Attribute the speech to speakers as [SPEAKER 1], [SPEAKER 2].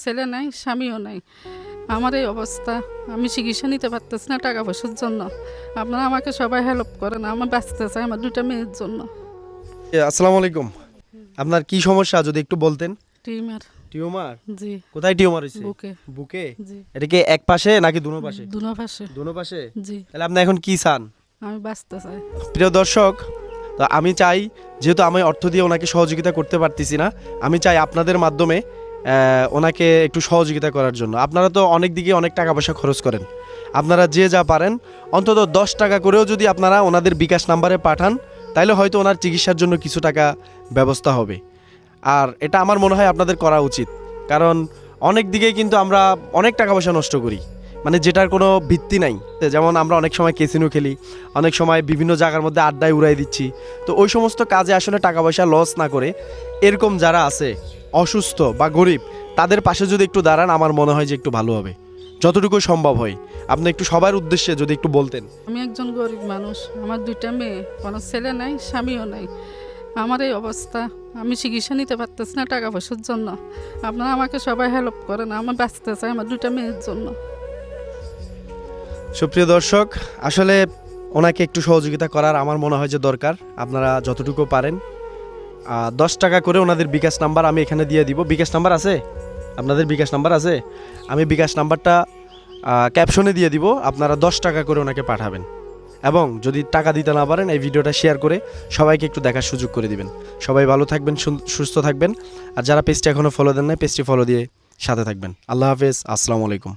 [SPEAKER 1] ছেলে নাই, স্বামীও নাই। আমার এই অবস্থা, আমি চিকিৎসা নিতে পারতেছি না টাকা পয়সার জন্য। আপনারা আমাকে সবাই হেল্প করেন, আমার বাঁচতে চাই আমার দুটা মেয়ের জন্য।
[SPEAKER 2] আসসালামু আলাইকুম। আপনার কি সমস্যা যদি একটু বলতেন?
[SPEAKER 1] টিউমার।
[SPEAKER 2] টিউমার?
[SPEAKER 1] জি।
[SPEAKER 2] কোথায় টিউমার হয়েছে?
[SPEAKER 1] বুকে।
[SPEAKER 2] বুকে?
[SPEAKER 1] জি।
[SPEAKER 2] এটা কি এক পাশে নাকি দুনো পাশে?
[SPEAKER 1] দুনো পাশে।
[SPEAKER 2] দুনো পাশে?
[SPEAKER 1] জি।
[SPEAKER 2] তাহলে আপনি এখন কি চান?
[SPEAKER 1] আমি বাঁচতে চাই।
[SPEAKER 2] প্রিয় দর্শক, তো আমি চাই, যেহেতু আমি অর্থ দিয়ে ওনাকে সহযোগিতা করতে পারতেছি না, আমি চাই আপনাদের মাধ্যমে ওনাকে একটু সহযোগিতা করার জন্য। আপনারা তো অনেক দিকে অনেক টাকা পয়সা খরচ করেন, আপনারা যে যা পারেন অন্তত 10 টাকা করেও যদি আপনারা ওনাদের বিকাশ নাম্বারে পাঠান, তাহলে হয়তো ওনার চিকিৎসার জন্য কিছু টাকা ব্যবস্থা হবে। আর এটা আমার মনে হয় আপনাদের করা উচিত, কারণ অনেক দিকেই কিন্তু আমরা অনেক টাকা পয়সা নষ্ট করি, মানে যেটার কোনো ভিত্তি নাই। যেমন আমরা অনেক সময় ক্যাসিনো খেলি, অনেক সময় বিভিন্ন জায়গার মধ্যে আড্ডায় উড়াই দিচ্ছি। তো ওই সমস্ত কাজে আসলে টাকা পয়সা লস না করে এরকম যারা আছে অসুস্থ বা গরিব, তাদের পাশে যদি একটু দাঁড়ান, আমার মনে হয় যে একটু ভালো হবে, যতটুকু সম্ভব হয়। আপনি একটু সবার উদ্দেশ্যে যদি একটু বলতেন।
[SPEAKER 1] আমি একজন গরিব মানুষ, আমার দুইটা মেয়ে, কোনো ছেলে নাই, স্বামীও নাই। আমার এই অবস্থা, আমি চিকিৎসা নিতে পারতেছি না টাকা পয়সার জন্য। আপনারা আমাকে সবাই হেল্প করেন, আমার বাঁচতে চাই আমার দুটা মেয়ের জন্য।
[SPEAKER 2] সুপ্রিয় দর্শক, আসলে ওনাকে একটু সহযোগিতা করার আমার মনে হয় যে দরকার। আপনারা যতটুকু পারেন 10 টাকা করে ওনাদের বিকাশ নাম্বার আমি এখানে দিয়ে দিব। বিকাশ নাম্বার আছে? আপনাদের বিকাশ নাম্বার আছে? আমি বিকাশ নাম্বারটা ক্যাপশনে দিয়ে দিব, আপনারা 10 টাকা করে ওনাকে পাঠাবেন। এবং যদি টাকা দিতে না পারেন, এই ভিডিওটা শেয়ার করে সবাইকে একটু দেখার সুযোগ করে দিবেন। সবাই ভালো থাকবেন, সুস্থ থাকবেন। আর যারা পেজটি এখনও ফলো দেন নাই, পেজটি ফলো দিয়ে সাথে থাকবেন। আল্লাহ হাফেজ, আসসালামু আলাইকুম।